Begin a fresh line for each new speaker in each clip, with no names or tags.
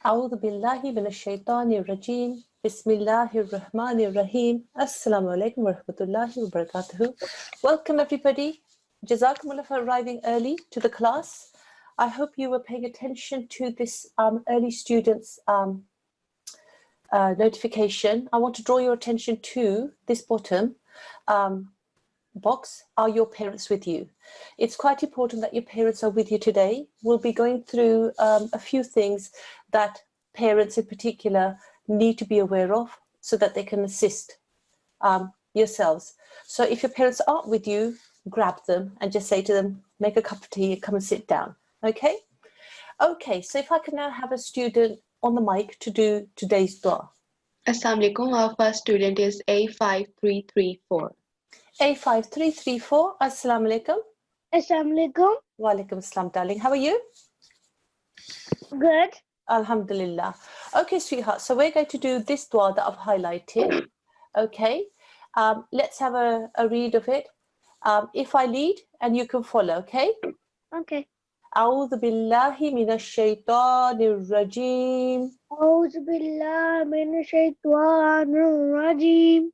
أعوذ بالله من الشيطان الرجيم بسم الله الرحمن الرحيم Assalamu alaikum wa rahmatullahi wa barakatuhu. Welcome everybody. Jazakumullah for arriving early to the class. I hope you were paying attention to this early students notification. I want to draw your attention to this bottom box. Are your parents with you? It's quite important that your parents are with you today. We'll be going through a few things that parents in particular need to be aware of so that they can assist yourselves. So if your parents aren't with you, grab them and just say to them, make a cup of tea and come and sit down. Okay? Okay, so if I can now have a student on the mic to do today's dua.
Assalamu alaikum. Our first student is A5334.
A5334, Assalamu alaikum.
Assalamu alaikum.
Wa alaikum assalam, darling. How are you?
Good.
Alhamdulillah. Okay, sweetheart. So we're going to do this dua that I've highlighted. Okay. Let's have a read of it. If I lead and you can follow, okay?
Okay.
أعوذ بالله من الشيطان الرجيم
أعوذ بالله من الشيطان الرجيم.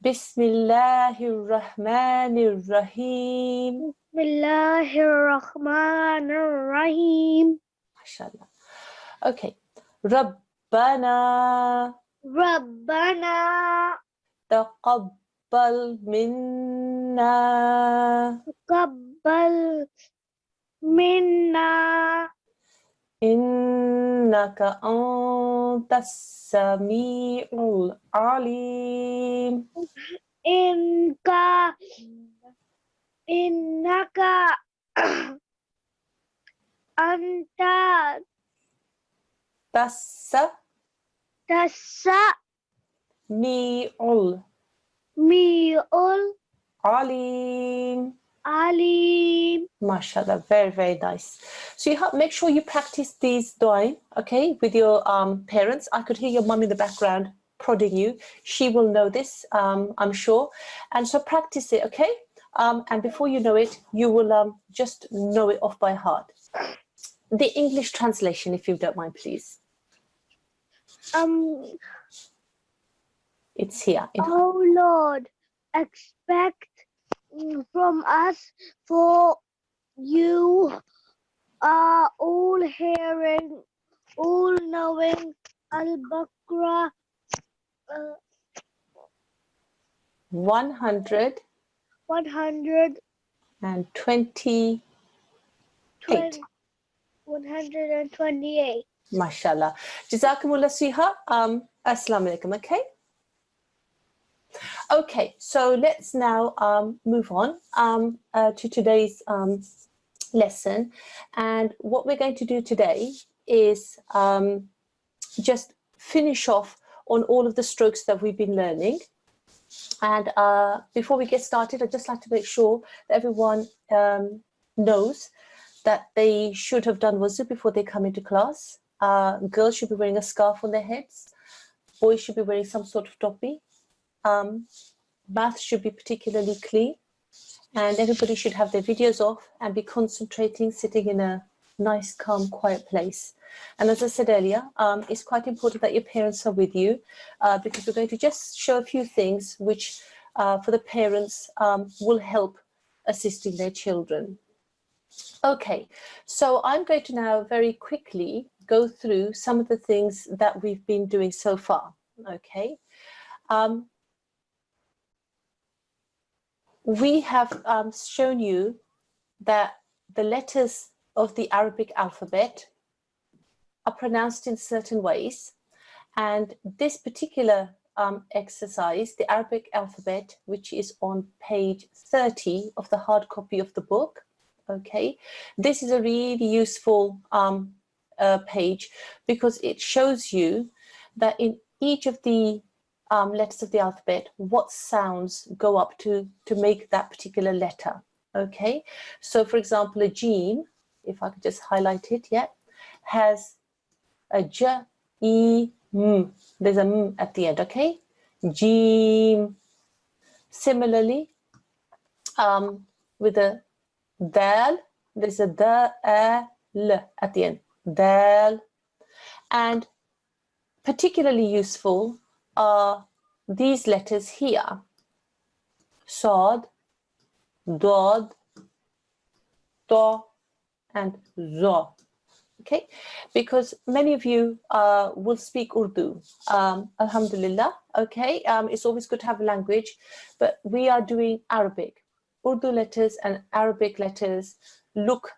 بسم الله الرحمن الرحيم.
بسم الله الرحمن الرحيم.
MashaAllah. Okay. ربنا
ربنا
تقبل منا
تقبل منا
إنك أنت السميع العليم
إنك أنت
السميع العليم.
العليم.
MashaAllah, very, very nice. So you make sure you practice these dua, okay, with your parents. I could hear your mum in the background prodding you. She will know this, I'm sure. And so practice it, okay? And before you know it, you will just know it off by heart. The English translation, if you don't mind, please. It's here.
Oh Lord, expect from us, for you are all hearing, all knowing. Al-Baqarah
128.
128.
MashaAllah. Jazakumullah sweetheart. Assalamu alaikum, okay? Okay, so let's now move on to today's lesson. And what we're going to do today is just finish off on all of the strokes that we've been learning. And before we get started, I'd just like to make sure that everyone knows that they should have done wuzu before they come into class. Girls should be wearing a scarf on their heads. Boys should be wearing some sort of topi. Bath should be particularly clean, and everybody should have their videos off and be concentrating, sitting in a nice, calm, quiet place. And as I said earlier, it's quite important that your parents are with you because we're going to just show a few things which for the parents will help assisting their children. Okay, so I'm going to now very quickly go through some of the things that we've been doing so far. Okay. We have shown you that the letters of the Arabic alphabet are pronounced in certain ways, and this particular exercise, the Arabic alphabet, which is on page 30 of the hard copy of the book, okay, this is a really useful page because it shows you that in each of the letters of the alphabet, what sounds go up to make that particular letter. Okay, so for example, a Jim, if I could just highlight it, yeah, has a J, E, M. There's a M at the end, okay? Jim. Similarly, with a Dal, there's a D, A, L at the end. Dal. And particularly useful are these letters here, Sad, Dad, Ta, and Za. Okay, because many of you will speak Urdu, alhamdulillah. Okay, it's always good to have a language, but we are doing Arabic. Urdu letters and Arabic letters look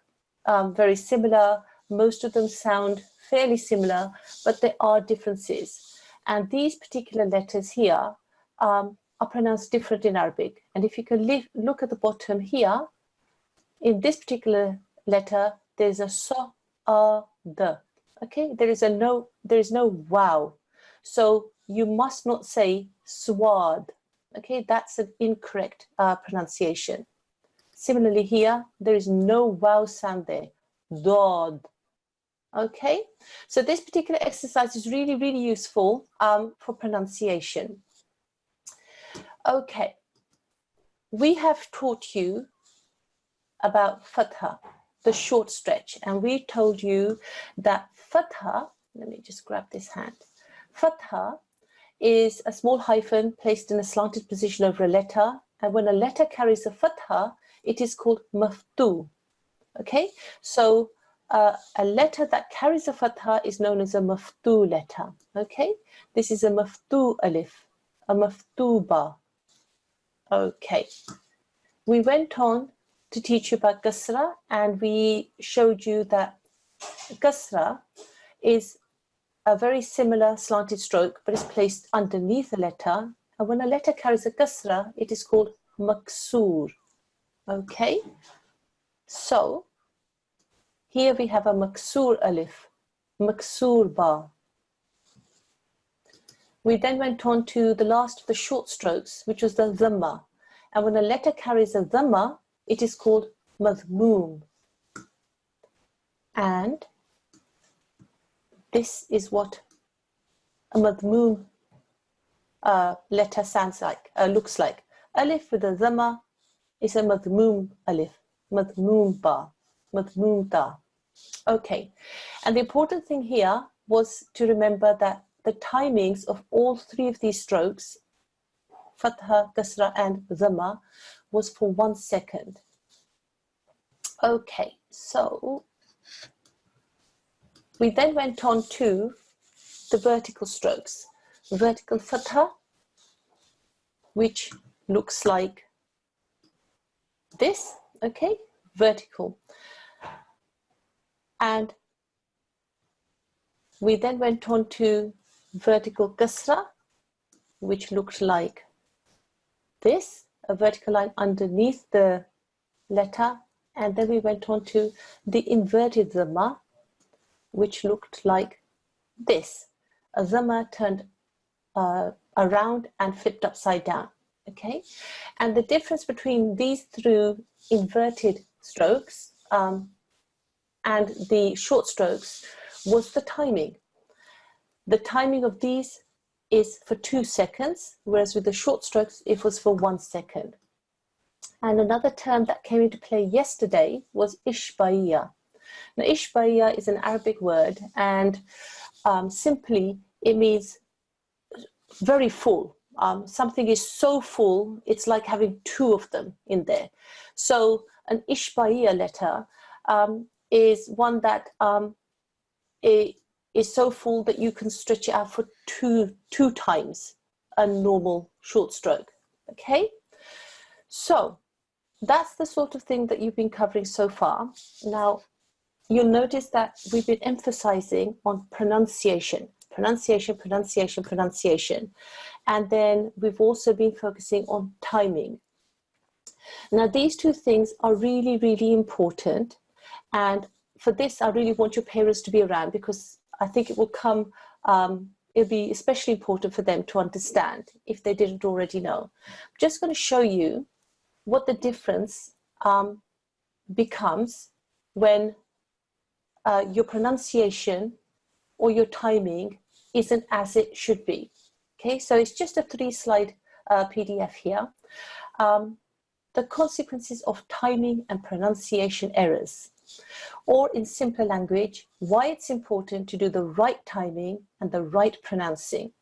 very similar. Most of them sound fairly similar, but there are differences. And these particular letters here are pronounced different in Arabic. And if you can look at the bottom here, in this particular letter, there's a so, the. Okay, there is no wow. So you must not say swad. Okay, that's an incorrect pronunciation. Similarly here, there is no wow sound there. Dod. Okay, so this particular exercise is really, really useful for pronunciation. Okay, we have taught you about fatha, the short stretch, and we told you that fatha, let me just grab this hand. Fatha is a small hyphen placed in a slanted position over a letter, and when a letter carries a fatha, it is called maftu. Okay, so a letter that carries a fatha is known as a maftu letter. Okay, this is a maftu alif, a maftu ba. Okay, we went on to teach you about kasra, and we showed you that kasra is a very similar slanted stroke, but it's placed underneath a letter. And when a letter carries a kasra, it is called maksur. Okay, so here we have a maksur alif, maksur ba. We then went on to the last of the short strokes, which was the dhamma. And when a letter carries a dhamma, it is called madhmoom. And this is what a madhmoom letter sounds like, looks like. Alif with a dhamma is a madhmoom alif, madhmoom ba, madhmoom ta. Okay, and the important thing here was to remember that the timings of all three of these strokes, fatha, kasra, and dhamma, was for 1 second. Okay, so we then went on to the vertical strokes. Vertical fatha, which looks like this, okay, vertical. And we then went on to vertical kasra, which looked like this, a vertical line underneath the letter. And then we went on to the inverted dhamma, which looked like this, a dhamma turned around and flipped upside down. Okay, and the difference between these three inverted strokes and the short strokes was the timing. The timing of these is for 2 seconds, whereas with the short strokes, it was for 1 second. And another term that came into play yesterday was ishbaiya. Now, ishbaiya is an Arabic word, and simply it means very full. Something is so full, it's like having 2 of them in there. So an ishbaiya letter is one that is so full that you can stretch it out for two times a normal short stroke. Okay, so that's the sort of thing that you've been covering so far. Now, you'll notice that we've been emphasizing on pronunciation. And then we've also been focusing on timing. Now, these 2 things are really, really important. And for this, I really want your parents to be around, because I think it will come, it'll be especially important for them to understand if they didn't already know. I'm just going to show you what the difference becomes when your pronunciation or your timing isn't as it should be. Okay, so it's just a 3-slide PDF here. The consequences of timing and pronunciation errors. Or in simpler language, why it's important to do the right timing and the right pronouncing,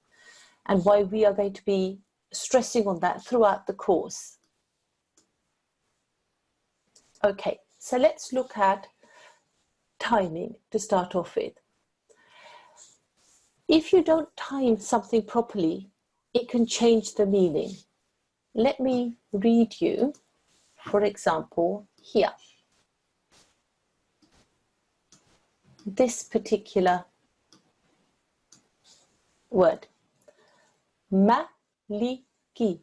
and why we are going to be stressing on that throughout the course. Okay, so let's look at timing to start off with. If you don't time something properly, it can change the meaning. Let me read you, for example, here. This particular word, maliki,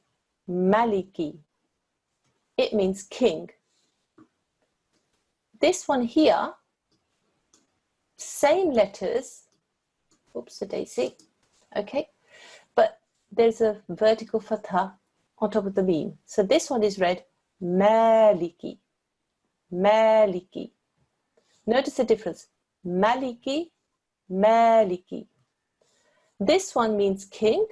maliki. It means king. This one here, same letters, oops, a daisy, okay, but there's a vertical fatha on top of the meme. So this one is read maliki, maliki. Notice the difference, maliki, maliki. This one means king,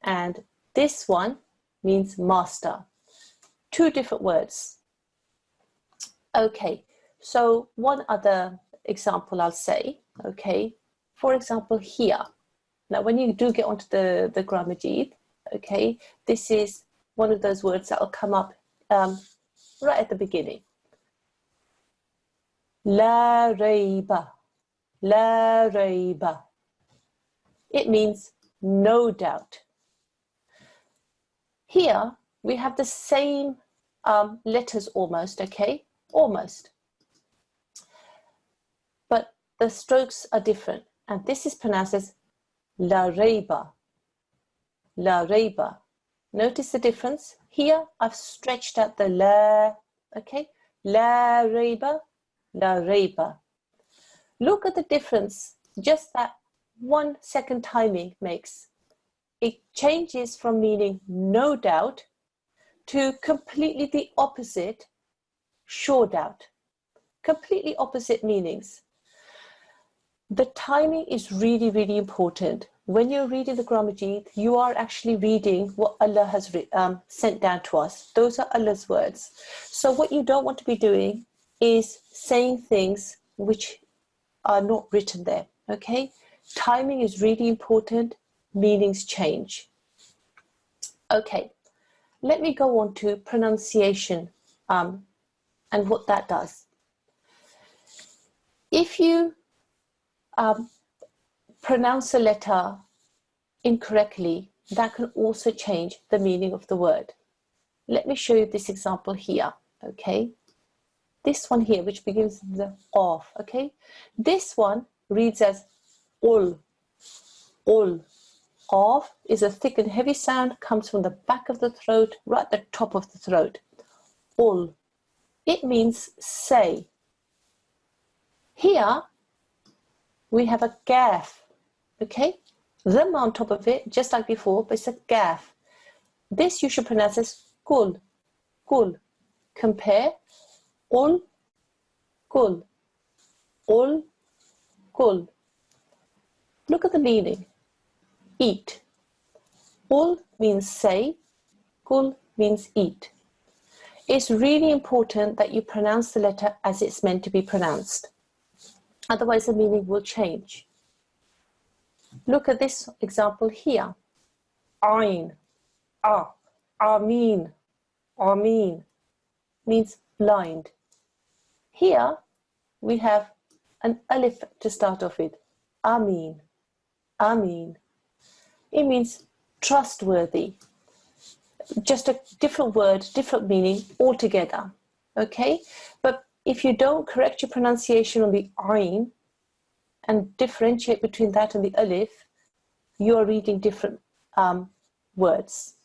and this one means master. Two different words. Okay, so one other example I'll say, okay, for example here. Now when you do get onto the grammar Jeet, okay, this is one of those words that will come up right at the beginning. La rayba, la rayba. It means no doubt. Here we have the same letters almost, okay, almost. But the strokes are different, and this is pronounced as la rayba, la rayba. Notice the difference. Here I've stretched out the la, okay, la rayba, la rayba. Look at the difference, just that 1 second timing makes. It changes from meaning no doubt to completely the opposite, sure doubt. Completely opposite meanings. The timing is really, really important. When you're reading the Grammar Jeet, you are actually reading what Allah has sent down to us. Those are Allah's words. So what you don't want to be doing is saying things which are not written there, okay? Timing is really important. Meanings change. Okay, let me go on to pronunciation and what that does. If you pronounce a letter incorrectly, that can also change the meaning of the word. Let me show you this example here, okay? This one here, which begins with the of, okay? This one reads as ul, ul. Of is a thick and heavy sound, comes from the back of the throat, right at the top of the throat. Ul. It means say. Here, we have a gaf, okay? Dhamma on top of it, just like before, but it's a gaf. This you should pronounce as kul, kul. Compare ul, kul, ul, kul. Look at the meaning. Eat. Ul means say, kul means eat. It's really important that you pronounce the letter as it's meant to be pronounced. Otherwise the meaning will change. Look at this example here. Ain, Ameen, Ameen means blind. Here we have an alif to start off with. Ameen, Ameen. It means trustworthy. Just a different word, different meaning altogether. Okay? But if you don't correct your pronunciation on the ain and differentiate between that and the alif, you are reading different words.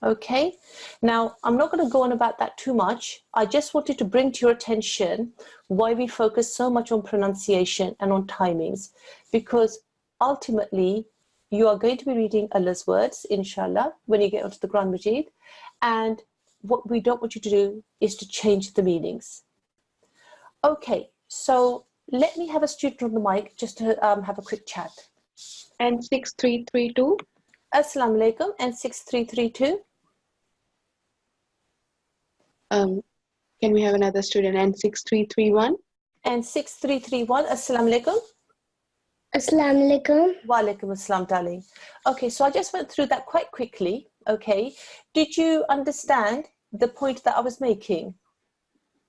Okay? Now, I'm not going to go on about that too much. I just wanted to bring to your attention why we focus so much on pronunciation and on timings, because ultimately, you are going to be reading Allah's words, inshallah, when you get onto the Quran Majid. And what we don't want you to do is to change the meanings. Okay, so let me have a student on the mic just to have a quick chat.
N6332.
Assalamu alaikum, N6332.
Can we have another student? N6331.
And 6331, Assalamu alaikum.
Assalamu alaikum.
Wa alaikum assalam, darling. Okay, so I just went through that quite quickly. Okay, did you understand the point that I was making?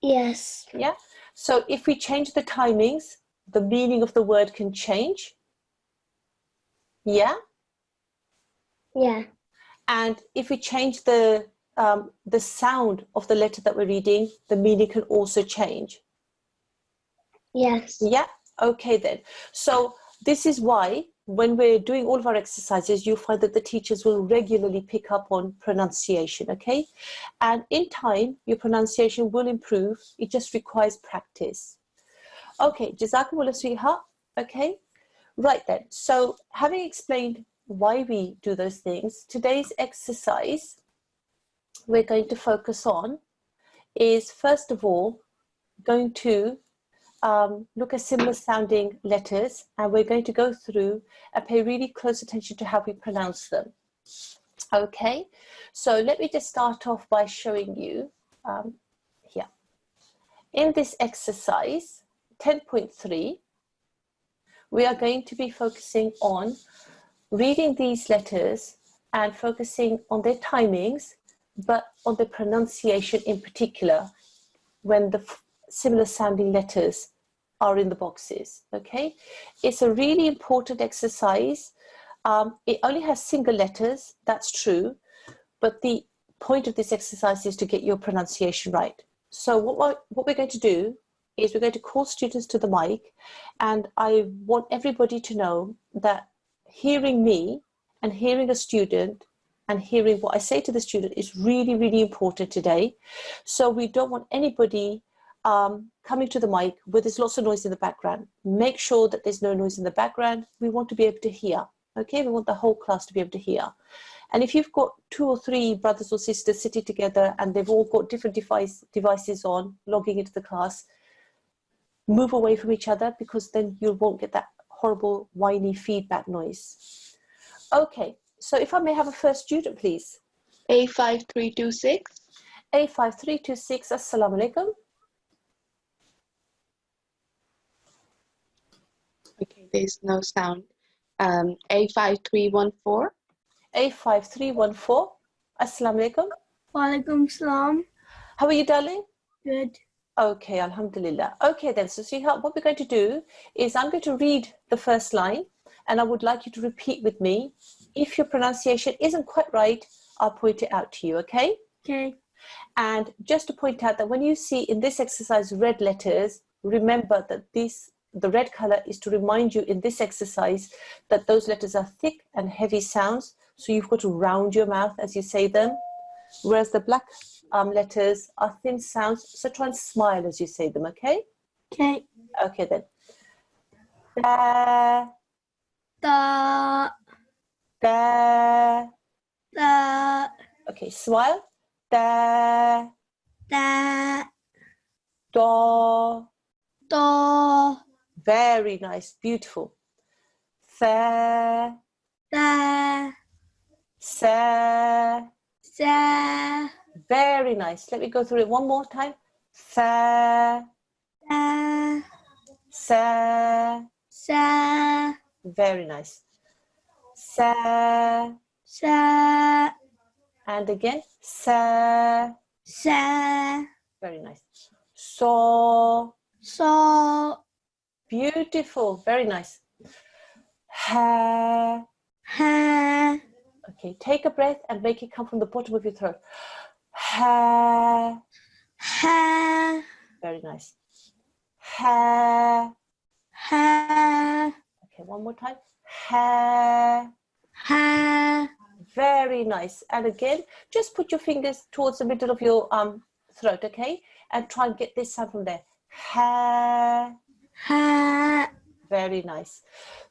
Yes.
Yeah, so if we change the timings, the meaning of the word can change. Yeah,
Yeah.
and if we change the sound of the letter that we're reading, the meaning can also change.
Yes.
Yeah, okay then. So this is why when we're doing all of our exercises, you'll find that the teachers will regularly pick up on pronunciation, okay? And in time, your pronunciation will improve. It just requires practice. Okay, Jazakumullah, sweetheart. Okay, right then. So having explained why we do those things, today's exercise we're going to focus on is, first of all, going to look at similar sounding letters, and we're going to go through and pay really close attention to how we pronounce them. Okay, so let me just start off by showing you here. In this exercise 10.3, we are going to be focusing on reading these letters and focusing on their timings, but on the pronunciation in particular when the similar sounding letters are in the boxes. Okay, it's a really important exercise. It only has single letters, that's true, but the point of this exercise is to get your pronunciation right. So what we're going to do is we're going to call students to the mic, and I want everybody to know that hearing me and hearing a student and hearing what I say to the student is really, really important today. So we don't want anybody coming to the mic where there's lots of noise in the background. Make sure that there's no noise in the background. We want to be able to hear, okay? We want the whole class to be able to hear. And if you've got 2 or 3 brothers or sisters sitting together and they've all got different devices on, logging into the class, move away from each other, because then you won't get that horrible whiny feedback noise. Okay, so if I may have a first student, please.
A5326.
A5326, Assalamu alaikum.
Okay, there's no sound. A5314.
A5314, Assalamu alaikum.
Walaikum salam.
How are you, darling?
Good.
Okay, alhamdulillah. Okay then, so sweetheart, what we're going to do is I'm going to read the first line, and I would like you to repeat with me. If your pronunciation isn't quite right, I'll point it out to you, okay?
Okay.
And just to point out that when you see in this exercise red letters, remember that the red color is to remind you in this exercise that those letters are thick and heavy sounds, so you've got to round your mouth as you say them, whereas the black letters are thin sounds, so try and smile as you say them, okay?
Okay.
Okay then. Da,
Da.
da.
Da.
Okay, smile. Da,
Da.
do.
Do.
Very nice, beautiful. Fa,
Da.
sa.
Sa.
Very nice. Let me go through it one more time. Fa,
Da.
sa.
Sa.
Very nice. Sa.
Sa.
And again. Sa.
Sa.
Very nice. So.
So.
Beautiful. Very nice. Ha.
Ha.
Okay, take a breath and make it come from the bottom of your throat. Ha.
Ha.
Very nice. Ha.
Ha.
Okay, one more time. Ha.
Ha.
Very nice. And again, just put your fingers towards the middle of your throat, okay? And try and get this sound from there. Ha.
Ha.
Very nice.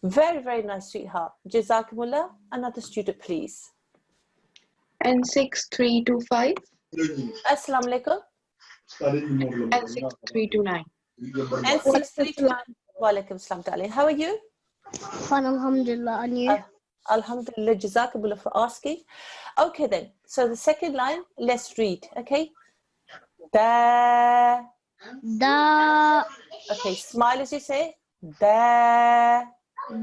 Very, very nice, sweetheart. Jazakumullah. Another student, please.
N6325.
Assalamu alaikum.
N6329.
And 632. Wa alaikum assalam, darling. How are you?
Fine, alhamdulillah. And you?
Alhamdulillah, jazakumullah for asking. Okay then, so the second line, let's read, okay? Da.
Da.
Okay, smile as you say. Da.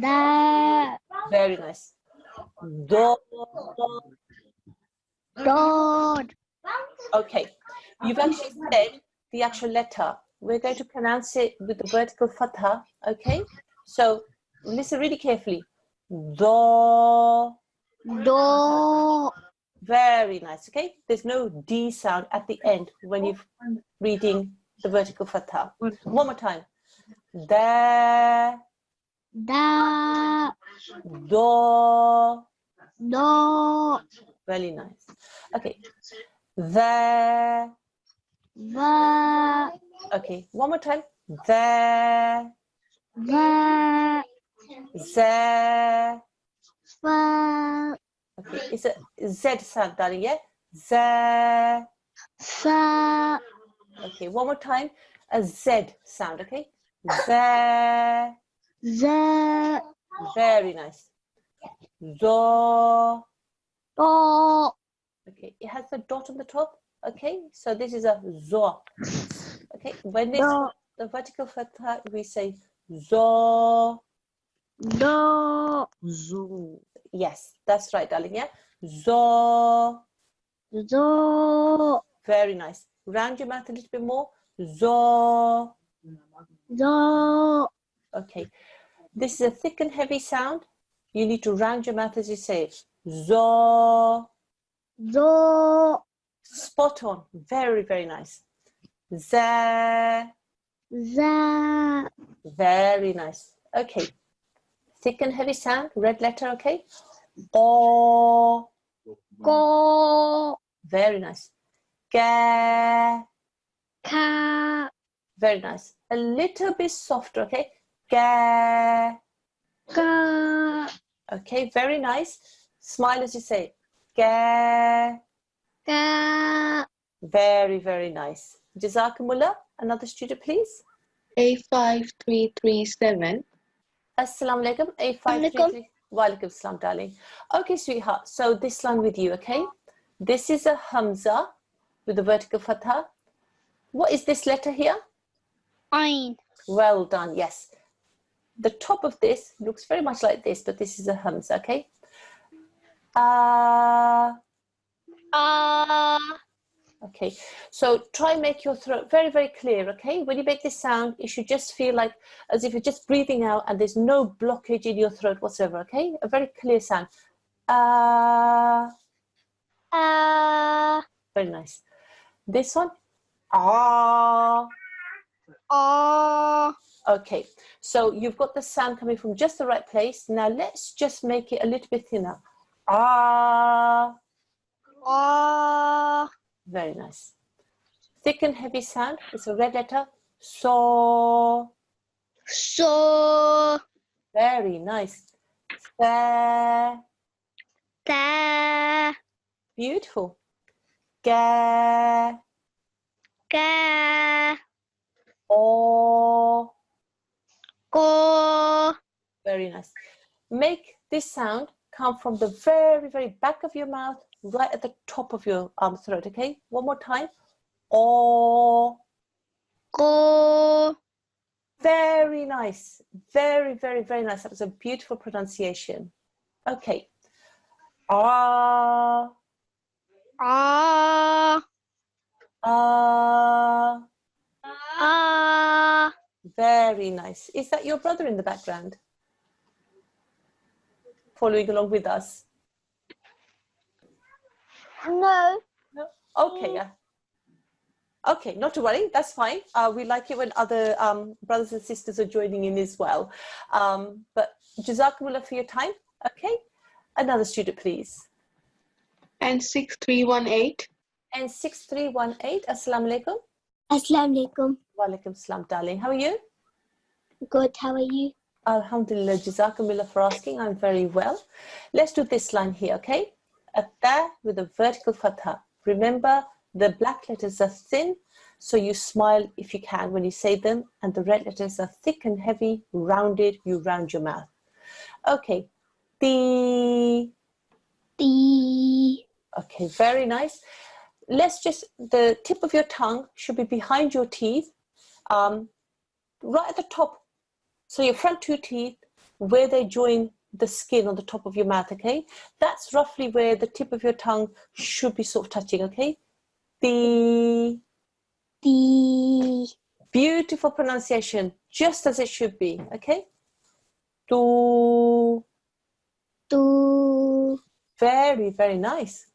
Da.
Very nice. Do.
Dot.
Okay, you've actually said the actual letter. We're going to pronounce it with the vertical fatha. Okay, so listen really carefully. Do.
Do.
Very nice. Okay, there's no D sound at the end when you're reading the vertical fatha. One more time. Da.
Da.
Do.
Do.
Really nice. Okay. The.
Va.
Okay. One more time. The.
Va.
The.
Fa.
Okay. It's a Z sound, darling. Yeah. The.
Fa.
Okay. One more time. A Z sound. Okay. The.
Z.
Very nice. Do.
Do.
Okay. It has the dot on the top. Okay. So this is a zo. Okay. When it's
Do.
the vertical fatha, we say zo.
Do.
Zo. Yes, that's right, darling. Yeah. Zo.
Zo.
Very nice. Round your mouth a little bit more. Zo.
Zo.
Okay. This is a thick and heavy sound. You need to round your mouth as you say it. Zo.
Zo.
Spot on. Very, very nice. Za.
Za.
Very nice. Okay. Thick and heavy sound. Red letter. Okay. O.
Go.
Very nice. Ga.
Ka.
Very nice. A little bit softer. Okay. Ga.
Ka.
Okay. Very nice. Smile as you say. Ga.
Ka.
Very, very nice. Jazakumullah. Another student, please.
A5337.
Assalamu alaikum. A533. Walaikum salam, darling. Okay, sweetheart. So this line with you, okay? This is a Hamza with a vertical fatha. What is this letter here?
Ain.
Well done, yes. The top of this looks very much like this, but this is a Hamza, okay? Okay, so try and make your throat very, very clear, okay? When you make this sound, it should just feel like as if you're just breathing out and there's no blockage in your throat whatsoever, okay? A very clear sound. Very nice. This one. Okay, so you've got the sound coming from just the right place. Now let's just make it a little bit thinner. Very nice. Thick and heavy sound. It's a red letter. So.
So.
Very nice. Sa.
Ta.
Beautiful. Ga.
Ka.
O.
Ko.
Very nice. Make this sound come from the very, very back of your mouth, right at the top of your throat, okay? One more time. O.
Ko.
Very nice. Very, very, very nice. That was a beautiful pronunciation. Okay. Ah. Very nice. Is that your brother in the background? Following along with us?
No.
No? Okay. Okay, not to worry. That's fine. We like it when other brothers and sisters are joining in as well. But Jazakumullah for your time. Okay. Another student, please.
And 6318.
And 6318. Assalamu alaikum.
Assalamu alaikum.
Walaikum salam, darling. How are you?
Good. How are you?
Alhamdulillah. Jazakumullah for asking. I'm very well. Let's do this line here, okay? A ta with a vertical fatha. Remember, the black letters are thin, so you smile if you can when you say them, and the red letters are thick and heavy, rounded, you round your mouth. Okay. The.
The.
Okay, very nice. let's just, the tip of your tongue should be behind your teeth, right at the top. So your front two teeth, where they join the skin on the top of your mouth, okay? That's roughly where the tip of your tongue should be sort of touching, okay? The beautiful pronunciation, just as it should be, okay? Do. Very, very nice.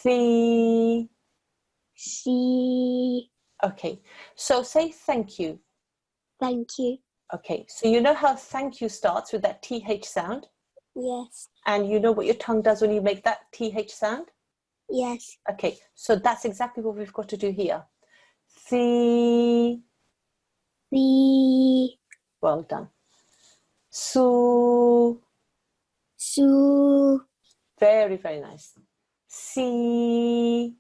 The.
See.
Okay, so say thank you.
Thank you.
Okay, so you know how thank you starts with that TH sound?
Yes.
And you know what your tongue does when you make that TH sound?
Yes.
Okay, so that's exactly what we've got to do here. The. Well done. Su. Very, very nice. Si.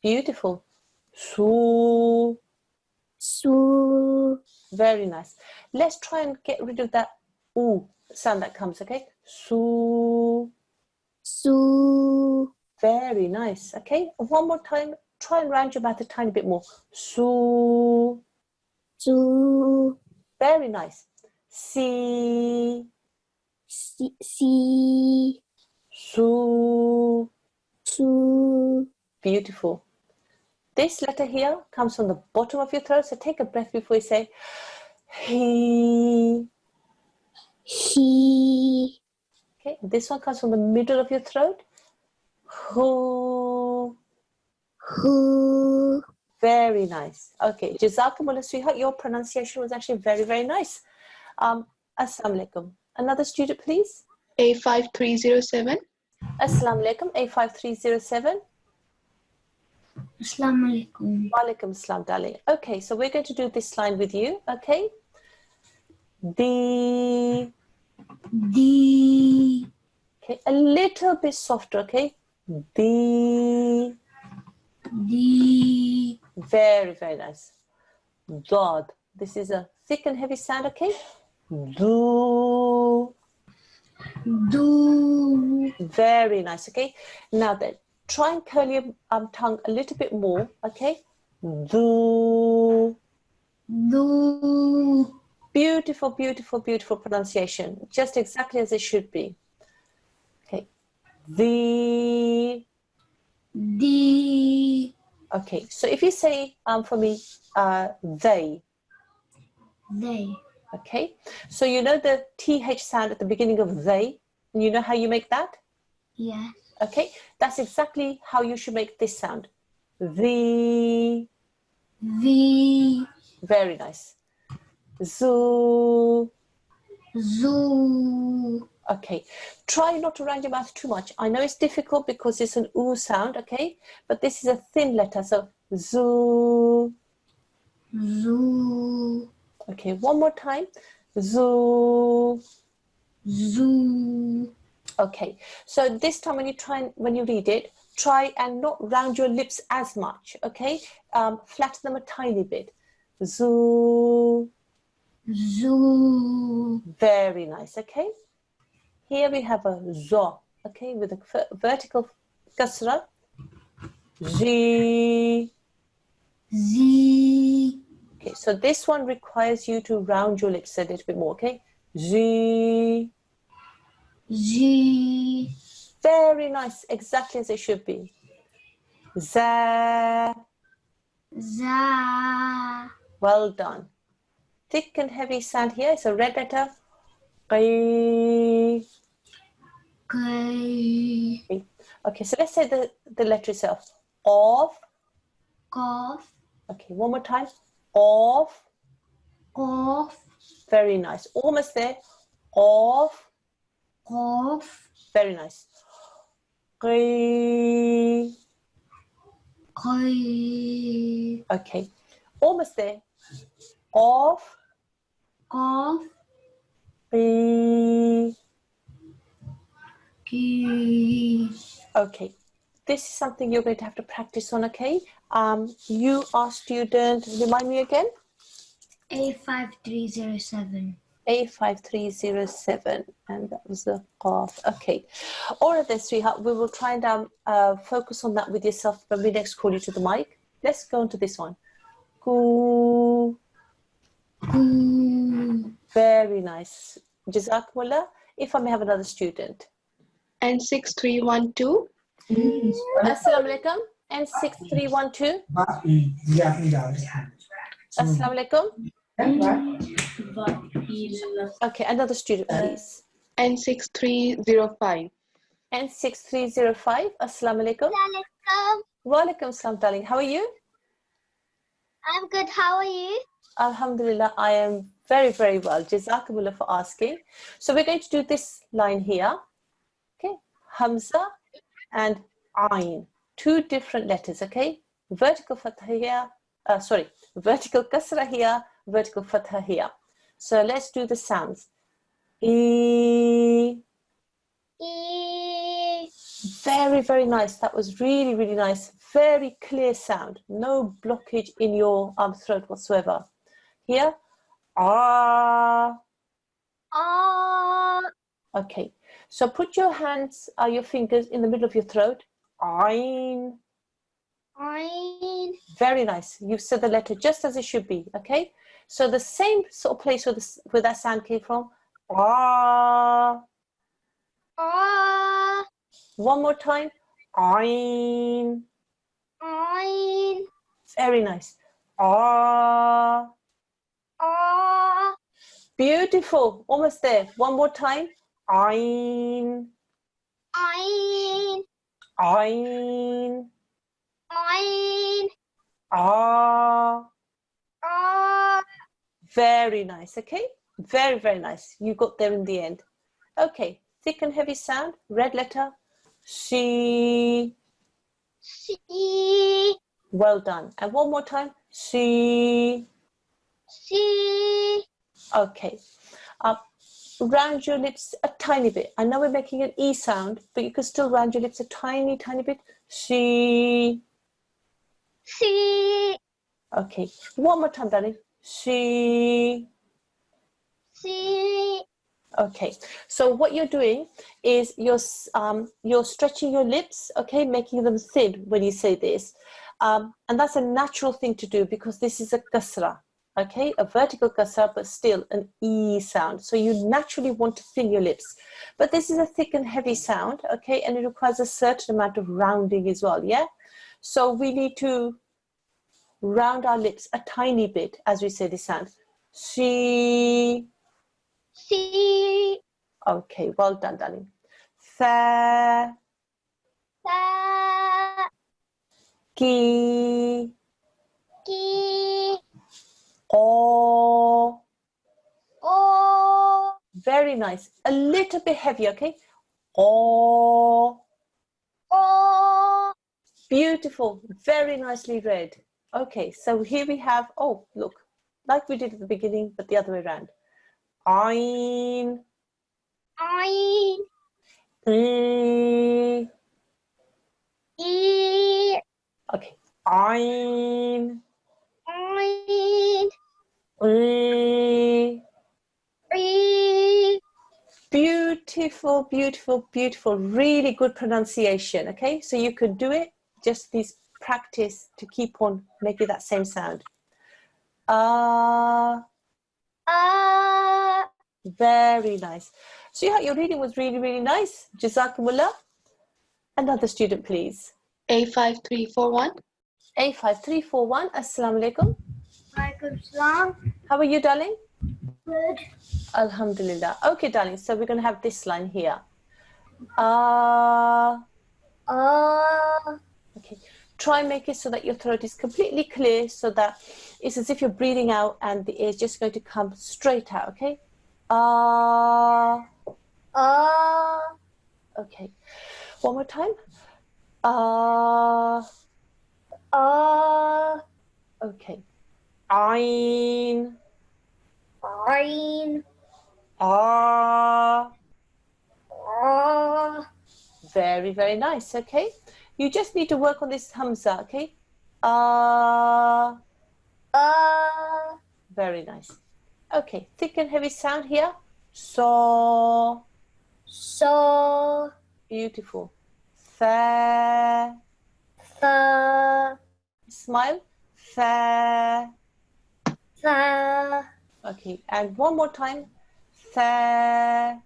Beautiful. Su. Very nice. Let's try and get rid of that oo sound that comes, okay? Su. Very nice, okay? One more time. Try and round your mouth a tiny bit more. Su. Very nice. Si. Su. Beautiful. This letter here comes from the bottom of your throat, so take a breath before you say he. Okay, this one comes from the middle of your throat. Who. Very nice. Okay, Jazakumullah, sweetheart, your pronunciation was actually very, very nice. Assalamu alaikum. Another student, please.
A5307.
Assalamu alaikum, A5307.
Assalamu alaikum.
Walaikum assalam, darling. Okay, so we're going to do this line with you, okay? The. Okay, a little bit softer, okay? The. Very, very nice. Dod. This is a thick and heavy sound, okay? Do. Very nice, okay? Now then, try and curl your tongue a little bit more, okay? Do. Beautiful, beautiful, beautiful pronunciation. Just exactly as it should be. Okay. The. Okay, so if you say for me, they. Okay, so you know the TH sound at the beginning of they, and you know how you make that?
Yes.
Okay, that's exactly how you should make this sound. The. Very nice. Zoo. Okay, try not to round your mouth too much. I know it's difficult because it's an oo sound, okay? But this is a thin letter, so zoo. Okay, one more time. Zoo. Okay, so this time when you read it, try and not round your lips as much, okay? Flatten them a tiny bit. Zoo. Very nice, okay? Here we have a zo, okay, with a vertical kasra. Z. Okay, so this one requires you to round your lips a little bit more, okay? Z. Very nice, exactly as it should be. Za. Well done. Thick and heavy sound here. It's a red letter. Qi. Okay, so let's say the letter itself. Of. Okay, one more time. Of. Very nice. Almost there. Of. Very nice. Qi. Okay, almost there. Of. Qi. Okay, this is something you're going to have to practice on, okay? You are student, remind me again?
A5307.
A5307, and that was the qaf. Okay. All right then, sweetheart, we will try and focus on that with yourself when we next call you to the mic. Let's go on to this one. Ku. Very nice. Jazakumullah. If I may have another student.
N6312.
Assalamu alaikum. N6312. Assalamu alaikum. Okay, another student, please.
N6305.
N6305. Assalamu alaikum. Wa alaikum assalam, darling. How are you?
I'm good. How are you?
Alhamdulillah, I am very, very well. Jazakumullah for asking. So we're going to do this line here. Okay, Hamza and Ain. Two different letters, okay? Vertical fatha here, vertical kasra here, vertical fatha here. So let's do the sounds. E.
E.
Very, very nice. That was really, really nice. Very clear sound. No blockage in your throat whatsoever. Here, ah.
Ah.
Okay. So put your hands, your fingers in the middle of your throat. Ain.
Ain.
Very nice. You've said the letter just as it should be. Okay. So the same sort of place where that sound came from. Ah.
Ah.
One more time. Ain.
Ain.
Very nice. Ah.
Ah.
Beautiful. Almost there. One more time. Ain.
Ain.
Ain.
Ain.
Ah.
Ah.
Very nice. Okay. Very, very nice. You got there in the end. Okay. Thick and heavy sound. Red letter. C.
C.
Well done. And one more time. C.
C.
Okay. Round your lips a tiny bit. I know we're making an E sound, but you can still round your lips a tiny, tiny bit. C.
C.
Okay. One more time, darling. C.
C.
Okay. So what you're doing is you're stretching your lips, okay, making them thin when you say this. And that's a natural thing to do because this is a kasra. Okay, a vertical kasra, but still an E sound. So you naturally want to thin your lips. But this is a thick and heavy sound, okay, and it requires a certain amount of rounding as well, yeah? So we need to round our lips a tiny bit as we say this sound. C.
C.
Okay, well done, darling. Fa.
Sa.
Ki.
Ki.
O.
O.
Very nice. A little bit heavy, okay? O.
O.
Beautiful. Very nicely read. Okay, so here we have, oh, look, like we did at the beginning, but the other way around. Ain.
Ain.
E.
E.
Okay. Ain.
Ain.
E.
E.
Beautiful, beautiful, beautiful. Really good pronunciation. Okay, so you could do it. Just please practice to keep on making that same sound. Very nice. So yeah, your reading was really, really nice. Jazakumullah. Another student, please.
A5341.
A5341. Assalamu alaikum.
Walaikum salam.
How are you, darling?
Good.
Alhamdulillah. Okay, darling. So we're going to have this line here. Okay. Try and make it so that your throat is completely clear, so that it's as if you're breathing out and the air is just going to come straight out. Okay. Okay. One more time. Okay. Ain.
Ain.
Very, very nice. Okay. You just need to work on this hamza. Okay. Very nice. Okay, thick and heavy sound here. So.
So.
Beautiful. Fa.
Fa.
Smile. Fa.
Fa.
Okay, and one more time. Fa.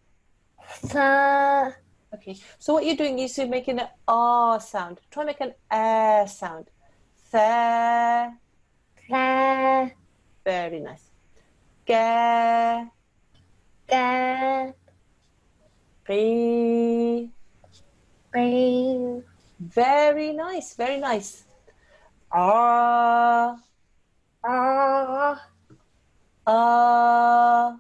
Fa.
Okay, so what you're doing is you're making an R sound. Try and make an air sound. Fa.
Fa.
Very nice. Ga.
Ga.
Ri.
Ri.
Very nice, very nice. Ah.
Ah.
Ah.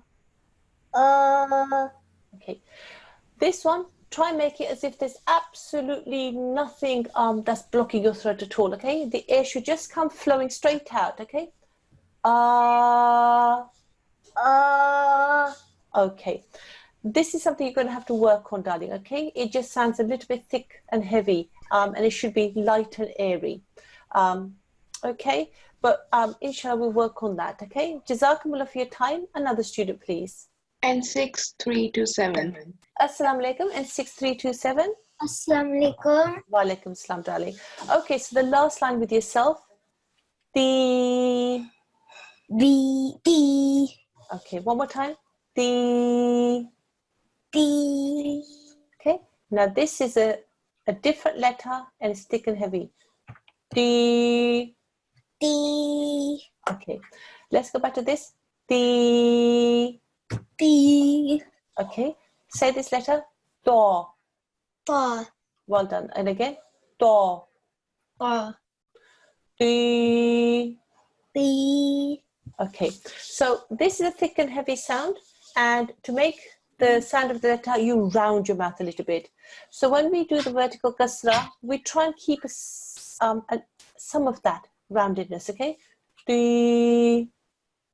Ah.
Okay, this one, try and make it as if there's absolutely nothing that's blocking your throat at all, okay? The air should just come flowing straight out, okay? Ah. Okay, this is something you're going to have to work on, darling, okay? It just sounds a little bit thick and heavy, and it should be light and airy, okay? But inshallah, we'll work on that, okay? Jazakumullah for your time. Another student, please.
Nqc 327.
Assalamu alaikum, and 6327.
Assalamualaikum.
Wa alaikum salam, darling. Okay, so the last line with yourself. The.
The.
Okay, one more time. The.
The.
Okay, now this is a different letter and it's thick and heavy. The.
The.
Okay, let's go back to this. The.
The.
Okay, say this letter. Do.
Ta.
Well done. And again. Do.
Ta.
The.
The.
Okay, so this is a thick and heavy sound, and to make the sound of the letter, you round your mouth a little bit. So when we do the vertical kasra, we try and keep some of that roundedness, okay? The.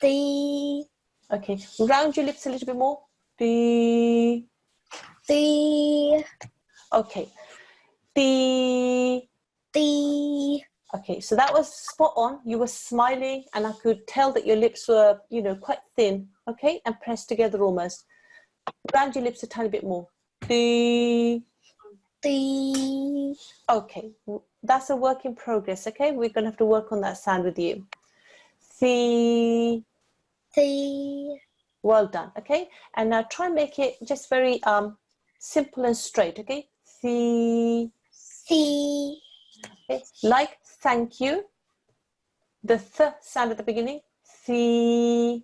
The.
Okay, round your lips a little bit more. The.
The.
Okay, the.
The.
Okay, so that was spot on. You were smiling, and I could tell that your lips were, quite thin, okay, and pressed together almost. Round your lips a tiny bit more. The. Okay, that's a work in progress, okay? We're going to have to work on that sound with you. The. Well done, okay? And now try and make it just very simple and straight, okay? The. Okay. Like thank you, the th sound at the beginning. The.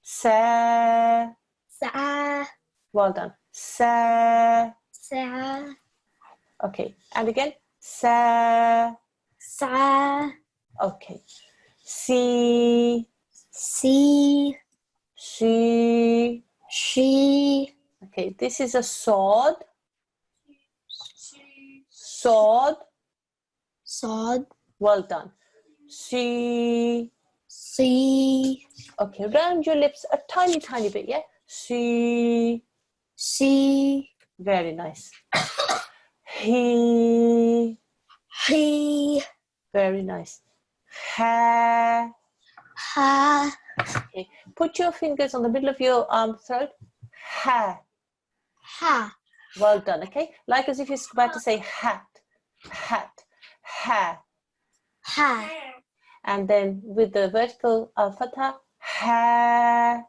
Sa.
Sa.
Well done. Sa.
Sa.
Okay, and again. Sa.
Sa.
Okay. Si.
Si.
She.
She.
Okay, this is a sword. Sword.
Sod.
Well done. She.
Si.
Okay, round your lips a tiny, tiny bit, yeah? She.
Si.
Very nice. He.
He.
Very nice. Ha.
Ha.
Okay, put your fingers on the middle of your throat. Ha.
Ha.
Well done, okay? Like as if you're about to say hat. Hat. Ha.
Ha.
And then with the vertical fatha. Ha.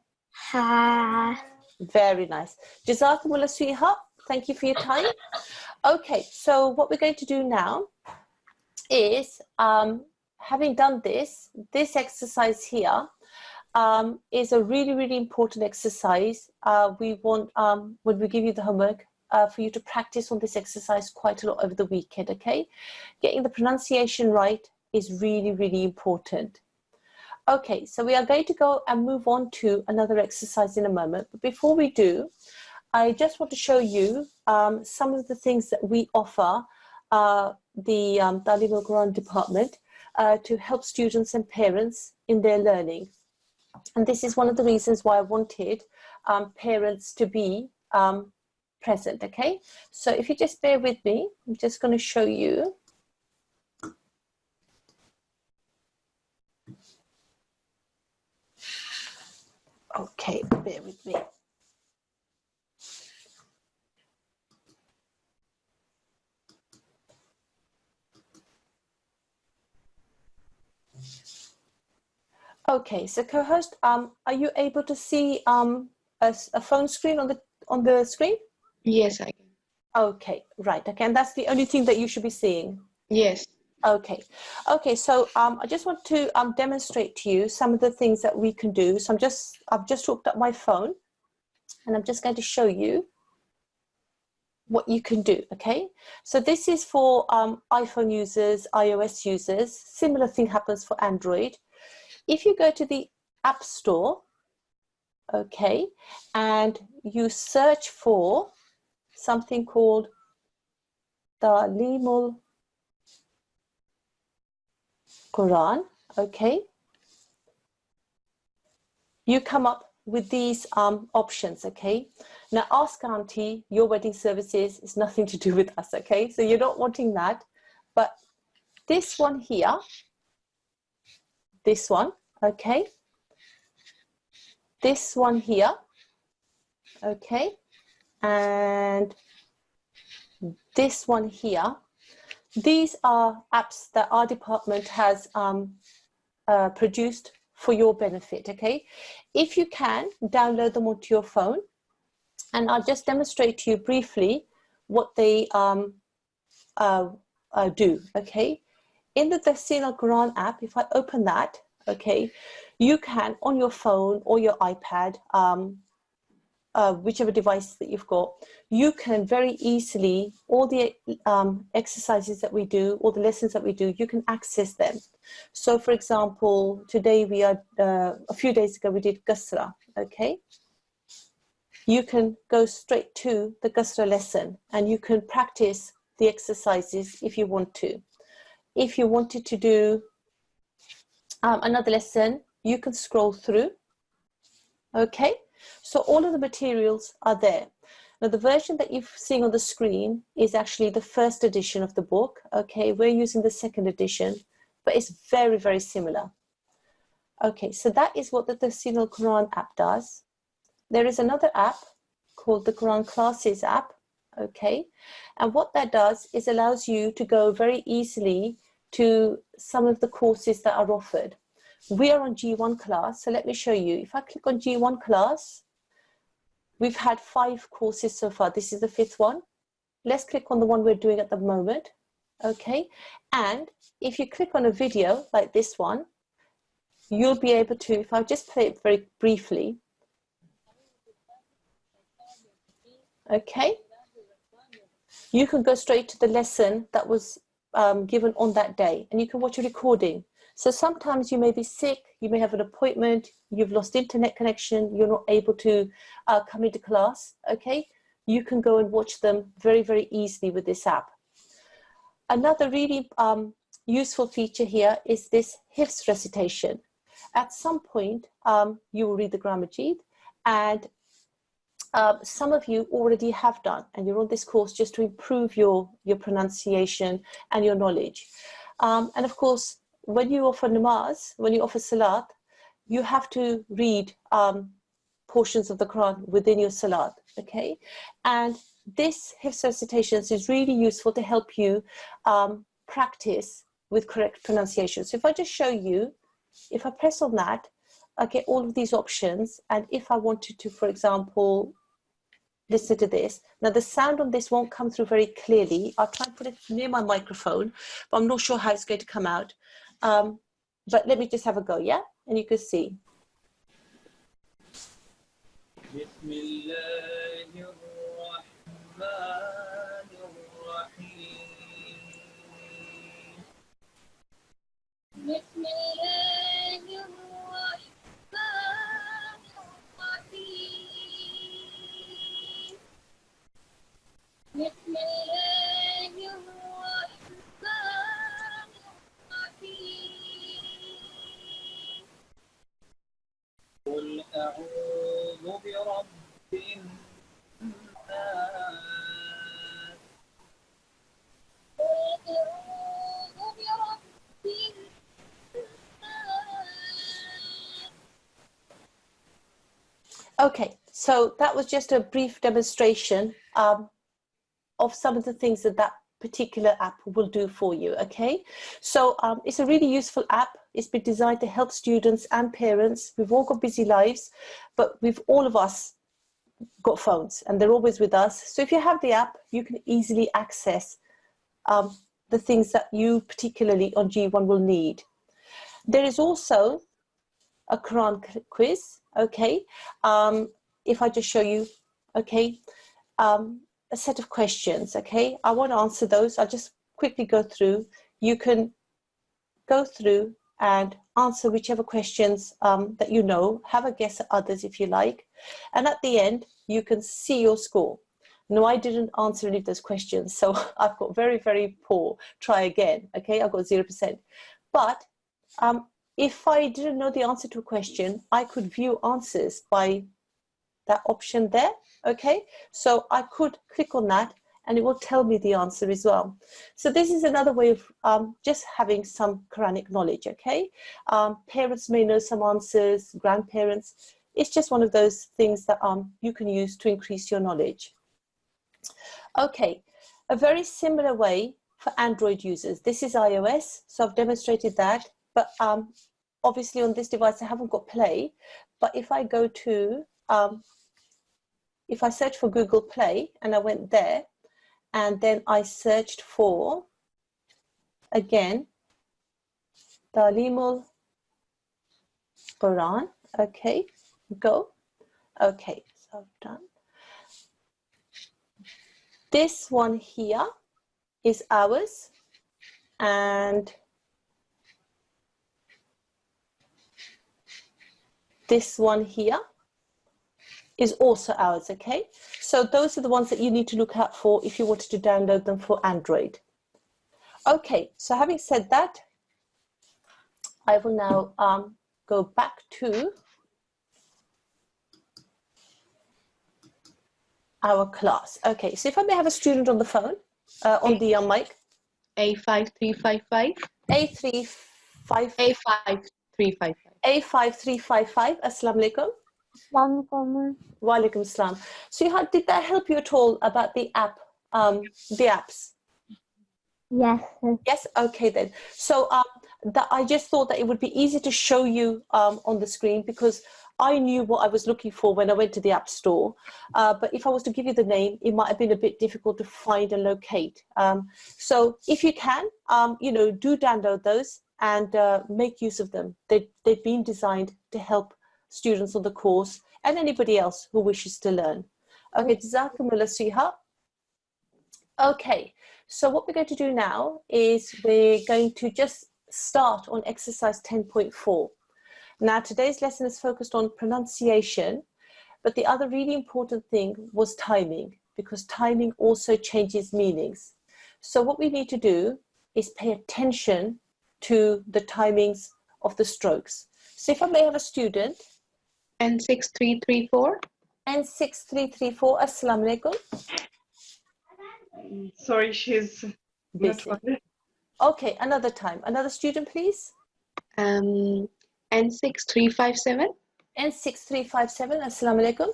Ha.
Very nice. Jazakumullah, sweetheart. Thank you for your time. Okay, so what we're going to do now is, having done this exercise here is a really, really important exercise. We want, when we give you the homework, for you to practice on this exercise quite a lot over the weekend, okay? Getting the pronunciation right is really, really important. Okay, so we are going to go and move on to another exercise in a moment. But before we do, I just want to show you some of the things that we offer the Talimul-Quran department to help students and parents in their learning. And this is one of the reasons why I wanted parents to be present, okay? So if you just bear with me, I'm just going to show you. Okay, bear with me. Okay, so co-host, are you able to see a phone screen on the screen?
Yes, I can.
Okay, right. Okay, and that's the only thing that you should be seeing.
Yes.
Okay, okay. So I just want to demonstrate to you some of the things that we can do. So I've just hooked up my phone, and I'm just going to show you what you can do. Okay, so this is for iPhone users, iOS users. Similar thing happens for Android. If you go to the App Store, okay, and you search for something called Talimul-Quran, okay, you come up with these options, okay. Now ask auntie, your wedding services is nothing to do with us, okay, so you're not wanting that. But this one here, this one, okay, this one here, okay, and this one here, these are apps that our department has produced for your benefit, okay. If you can, download them onto your phone, and I'll just demonstrate to you briefly what they do, okay. In the Tashilul-Quran app, if I open that, okay, you can, on your phone or your iPad, whichever device that you've got, you can very easily, all the exercises that we do, all the lessons that we do, you can access them. So for example, today we are, a few days ago we did Qasra, okay? You can go straight to the Qasra lesson and you can practice the exercises if you want to. If you wanted to do another lesson, you can scroll through, okay? So all of the materials are there. Now the version that you're seeing on the screen is actually the first edition of the book, okay? We're using the second edition, but it's very, very similar. Okay, so that is what the Tashilul-Quran app does. There is another app called the Quran Classes app, okay? And what that does is allows you to go very easily to some of the courses that are offered. We are on G1 class, so let me show you. If I click on G1 class, we've had 5 courses so far. This is the 5th one. Let's click on the one we're doing at the moment, okay? And if you click on a video like this one, you'll be able to, if I just play it very briefly, okay? You can go straight to the lesson that was given on that day, and you can watch a recording. So sometimes you may be sick, you may have an appointment, you've lost internet connection, you're not able to come into class, okay? You can go and watch them very, very easily with this app. Another really useful feature here is this Hifz recitation. At some point, you will read the Grammar Jeet, and some of you already have done, and you're on this course just to improve your pronunciation and your knowledge. And of course, when you offer namaz, when you offer salat, you have to read portions of the Quran within your salat, okay? And this Hifz recitations is really useful to help you practice with correct pronunciation. So if I just show you, if I press on that, I get all of these options. And if I wanted to, for example, listen to this. Now the sound on this won't come through very clearly. I'll try and put it near my microphone, but I'm not sure how it's going to come out. But let me just have a go, yeah? And you can see.
قل أعوذ برب الناس
Okay, so that was just a brief demonstration of some of the things that that particular app will do for you, okay? So it's a really useful app. It's been designed to help students and parents. We've all got busy lives, but all of us got phones and they're always with us. So if you have the app, you can easily access the things that you particularly on G1 will need. There is also a Quran quiz, okay? If I just show you, okay, a set of questions, okay? I won't answer those. I'll just quickly go through. You can go through and answer whichever questions that you know. Have a guess at others if you like. And at the end, you can see your score. No, I didn't answer any of those questions, so I've got very, very poor. Try again, okay? I've got 0%. But if I didn't know the answer to a question, I could view answers by that option there, okay? So I could click on that and it will tell me the answer as well. So this is another way of just having some Quranic knowledge, okay? Parents may know some answers, grandparents. It's just one of those things that you can use to increase your knowledge. Okay, a very similar way for Android users. This is iOS, so I've demonstrated that, but obviously on this device I haven't got Play, but if I go to, if I search for Google Play and I went there, and then I searched for, again, Talimul-Quran, okay, go, okay, so I've done. This one here is ours, and this one here is also ours, okay? So those are the ones that you need to look out for if you wanted to download them for Android. Okay, so having said that, I will now go back to our class. Okay, so if I may have a student on the phone, on the mic.
A5355.
A35.
A5355.
A5355. Assalamu alaikum. Wa alaikum salam. So did that help you at all about the app, the apps?
Yes.
Yes, okay then. So I just thought that it would be easy to show you on the screen because I knew what I was looking for when I went to the App Store. But if I was to give you the name, it might have been a bit difficult to find and locate. So if you can, do download those and make use of them. They've been designed to help students on the course and anybody else who wishes to learn. Okay, Jazakumullah Siha. Okay, so what we're going to do now is we're going to just start on exercise 10.4. Now, today's lesson is focused on pronunciation, but the other really important thing was timing, because timing also changes meanings. So what we need to do is pay attention to the timings of the strokes. So if I may have a student.
N6334.
N6334, Assalamu alaikum.
Sorry, she's
busy.
Not on.
Okay, another time. Another student, please.
N6357.
N6357, Assalamu alaikum.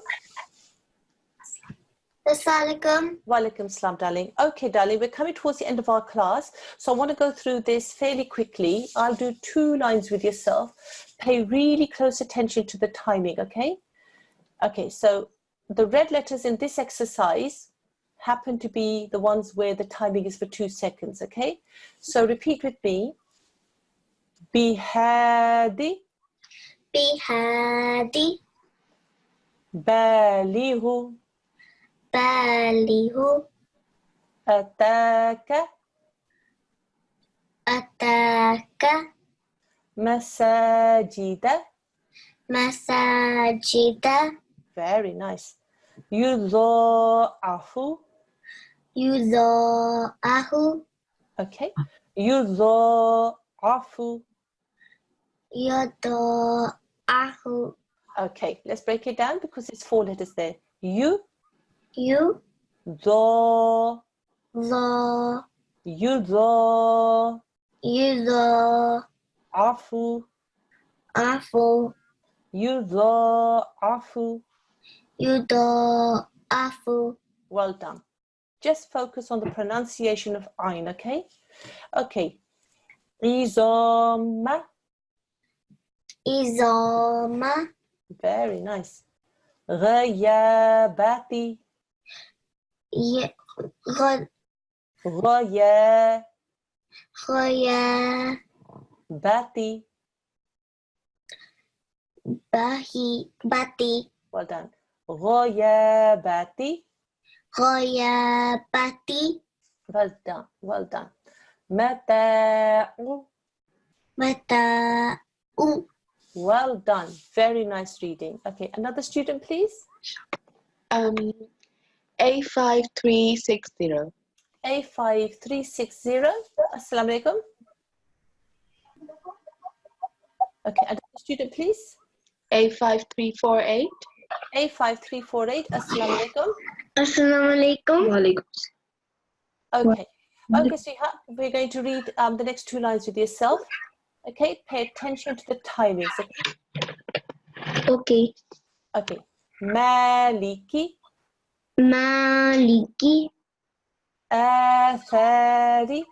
Assalamualaikum.
Walaikum salam, darling. Okay, darling, we're coming towards the end of our class, so I want to go through this fairly quickly. I'll do 2 lines with yourself. Pay really close attention to the timing, okay? Okay, so the red letters in this exercise happen to be the ones where the timing is for 2 seconds, okay? So repeat with me. Bihadi.
Bihadi.
Balihu.
Balihu.
Ataka.
Ataka.
Masajida.
Masajida.
Very nice. Yudha'afu.
Yudha'ahu.
Okay. Yudha'afu.
Yudha'ahu.
Okay, let's break it down because it's 4 letters there. You.
You.
Dha.
Dha.
Yudha.
Yudha'afu.
Afu. Yudha. Afu.
Yudha'afu.
Well done. Just focus on the pronunciation of Ain, okay? Okay. Izoma.
Izoma.
Very nice. Ghayabati. Ghayabati.
Khayabati. Bati.
Well done. Ghayabati.
Khayabati.
Well done. Well done. Mata'u.
Mata'u.
Well done. Very nice reading. Okay, another student, please.
A5360.
A5360. Assalamu alaikum. Okay, another student, please.
A5348.
A5348. Assalamu alaikum.
Assalamu alaikum.
Okay. Okay, sweetheart, we're going to read the next two lines with yourself. Okay, pay attention to the timings. Okay.
Okay.
Okay. Maliki.
Maliki.
Athari.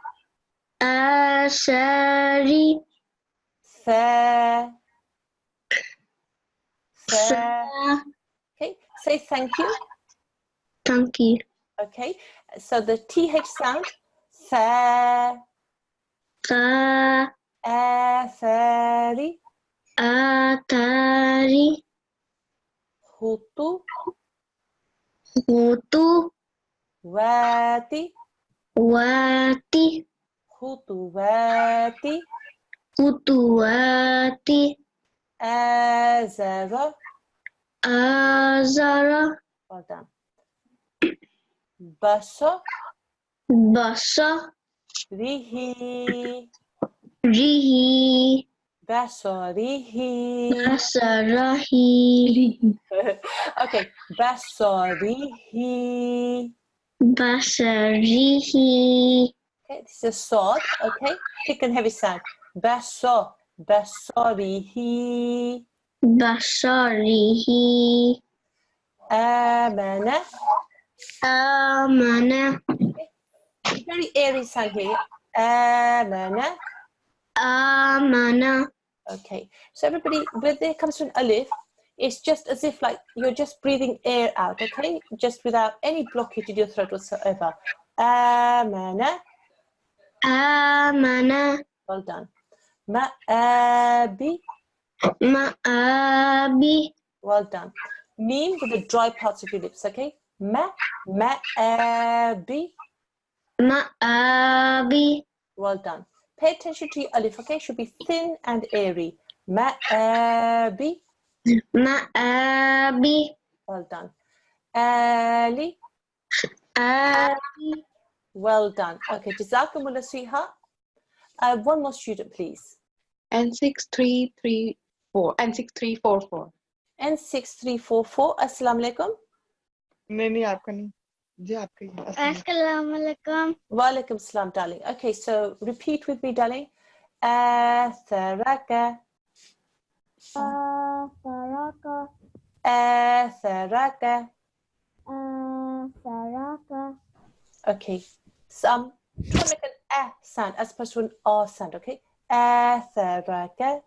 Ashari.
Fa. Okay, say thank you.
Thank you.
Okay, so the TH sound. Fa.
Fa.
Athari.
Atari.
Hutu.
Hutu.
Wati.
Wati.
Hutuwati.
Hutuwati.
Azara.
Azara.
Well done. Basa.
Basa.
Rihi.
Rihi.
Basarihi.
Basarahi.
Okay, Basarihi.
Basarihi.
Okay, this is a sword. Okay, thick and heavy sound. Basarihi.
Basarihi.
Amana.
Amana.
Very airy sound here. Amana.
Amana.
Okay, so everybody, when there comes to an alif, it's just as if like you're just breathing air out, okay? Just without any blockage in your throat whatsoever. Amana.
Amana.
Well done. Ma'abi.
Ma'abi.
Well done. Meme with the dry parts of your lips, okay? Ma'abi.
Ma'abi.
Well done. Pay attention to your alif, okay? Should be thin and airy. Ma'abi.
Ma'abi.
Well done. Ali.
Ali.
Well done. Okay, Jazakumullah, sweetheart. One more student, please.
N6334. N6344.
N6344. Assalamu alaikum.
नहीं आपका नहीं जी आपका ही
Assalamu alaikum.
Wa alaikum salam, darling. Okay, so repeat with me, darling. Atharaka.
Asaraka.
Atharaka.
Asaraka.
Okay, try to make an a sound as opposed to an r sound, okay? Atharaka.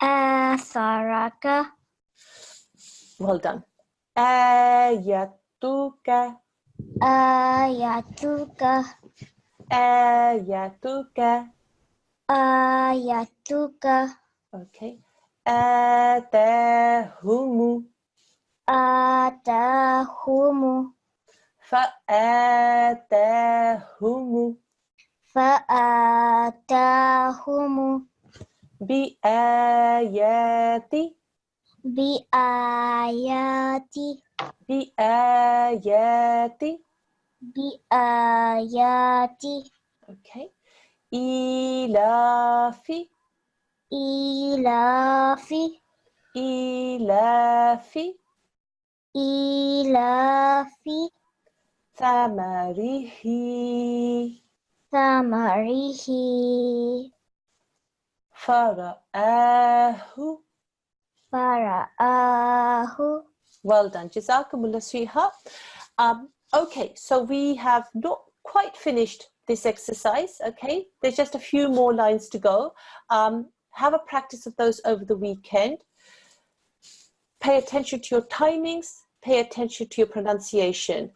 Asaraka.
Well done. Ayatuka.
Ayatuka.
Ayatuka.
Ayatuka.
Okay. Atahumu.
Atahumu.
Fa'atahumu.
Fa'atahumu.
Bi'ayati.
Bi'ayati.
Bi'ayati.
Bi'ayati.
Okay. Ilafi.
Ilafi.
Ilafi.
Ilafi.
Thamarihi.
Samarihi.
Fara'ahu.
Fara'ahu.
Well done. Jazakumullah, sweetheart. Okay, so we have not quite finished this exercise, okay? There's just a few more lines to go. Have a practice of those over the weekend. Pay attention to your timings, pay attention to your pronunciation.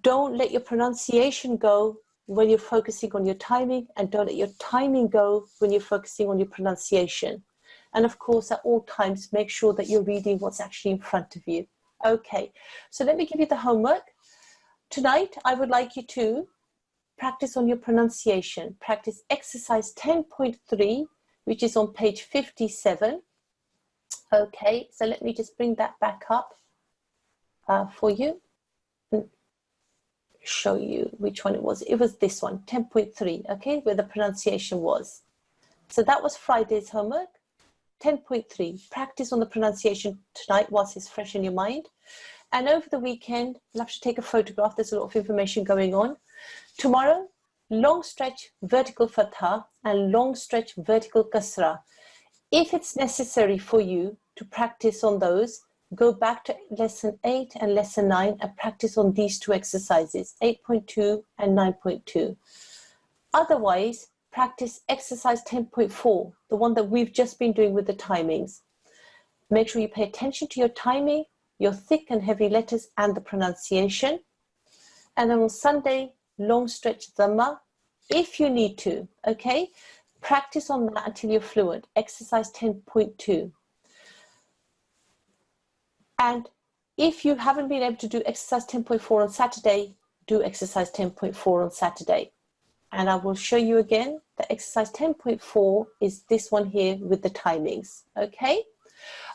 Don't let your pronunciation go when you're focusing on your timing, and don't let your timing go when you're focusing on your pronunciation. And of course, at all times, make sure that you're reading what's actually in front of you. Okay, so let me give you the homework. Tonight, I would like you to practice on your pronunciation. Practice exercise 10.3, which is on page 57. Okay, so let me just bring that back up for you and show you which one it was. It was this one, 10.3, okay, where the pronunciation was. So that was Friday's homework. 10.3, practice on the pronunciation tonight whilst it's fresh in your mind. And over the weekend, you'll have to take a photograph. There's a lot of information going on. Tomorrow, long stretch vertical fatha and long stretch vertical kasra. If it's necessary for you to practice on those, go back to lesson 8 and lesson 9 and practice on these two exercises, 8.2 and 9.2. Otherwise, practice exercise 10.4, the one that we've just been doing with the timings. Make sure you pay attention to your timing, your thick and heavy letters, and the pronunciation. And then on Sunday, long stretch dhamma, if you need to, okay? Practice on that until you're fluent. Exercise 10.2. And if you haven't been able to do exercise 10.4 on Saturday, do exercise 10.4 on Saturday. And I will show you again that exercise 10.4 is this one here with the timings, okay?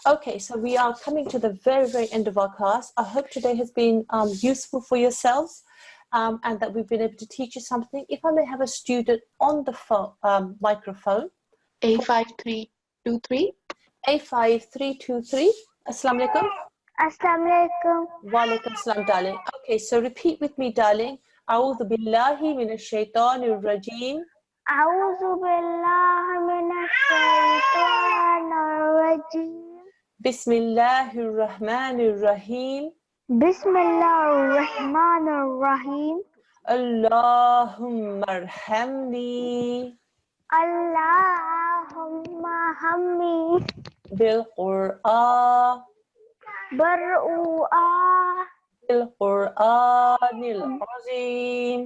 Okay, so we are coming to the very, very end of our class. I hope today has been useful for yourselves and that we've been able to teach you something. If I may have a student on the phone, microphone.
A5323.
A5323. Assalamu alaikum.
Assalamu alaikum.
Wa alaikum assalam, darling. Okay, so repeat with me, darling. A'udhu billahi minash shaitanir rajim.
A'udhu billahi minash shaitanir rajim.
Bismillahir rahmanir rahim.
Bismillahir rahmanir rahim.
Allahumma arhamni
Allahumma hammi
bil Qur'an
bar'a
bil Qur'anil azim.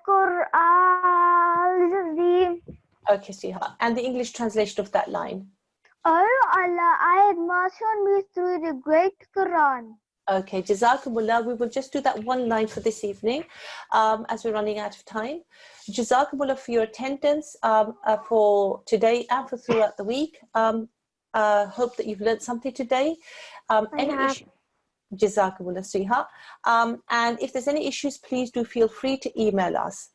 Qur'an azim.
Okay, sweetheart. And the English translation of that line.
Oh Allah, I have mercy on me through the great Quran.
Okay, Jazakumullah. We will just do that one line for this evening as we're running out of time. Jazakumullah for your attendance for today and for throughout the week. Hope that you've learned something today. Any issue? Jazakumullah, sweetheart. And if there's any issues, please do feel free to email us.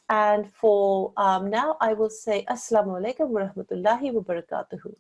And for now, I will say Assalamu alaikum wa rahmatullahi wa barakatuhu.